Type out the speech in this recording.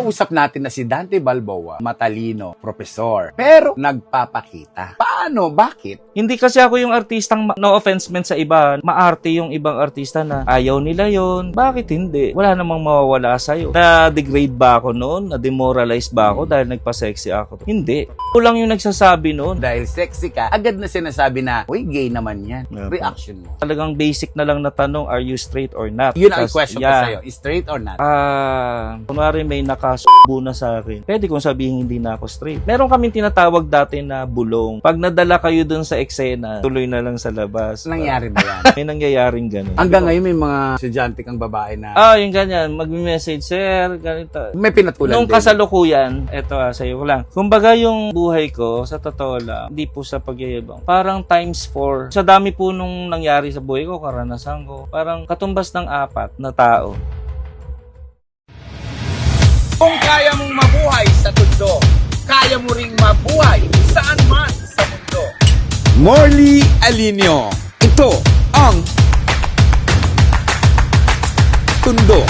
kausap natin na si Dante Balboa, matalino, profesor, pero nagpapakita. Paano? Bakit? Hindi kasi ako yung artistang, no offense man sa iba, maarte yung ibang artista na ayaw nila yon. Bakit hindi? Wala namang mawawala sa'yo. Na-degrade ba ako noon? Na-demoralize ba ako dahil nagpa-sexy ako? Hindi. Ako lang yung nagsasabi noon. Dahil sexy ka, agad na sinasabi na, uy, gay naman yan. Reaction mo. Talagang basic na lang na tanong, are you straight or not? Yun ang Tas, question ko sa'yo. Straight or not? Kunwari may nakasubo na sa akin, pwede kong sabihin hindi na ako straight. Meron kaming tinatawag dati na bulong. Pag nadala kayo dun sa eksena, tuloy na lang sa labas. Nangyari ba yan? May nangyayaring ganun. Hanggang ngayon may mga estudyante kang babae na Yung ganyan, mag-message, sir, ganito. may pinatulan Nung din. kasalukuyan, eto sa'yo ko lang. Kumbaga yung buhay ko, sa totoo lang, hindi po sa pagyayabang. Parang times 4. Sa dami po nung nangyari sa buhay ko, karanasan ko, parang katumbas ng 4 na tao. Kung kaya mong mabuhay sa tundo, kaya mo ring mabuhay saan man sa mundo. Morley Alinio. Ito ang Tundo.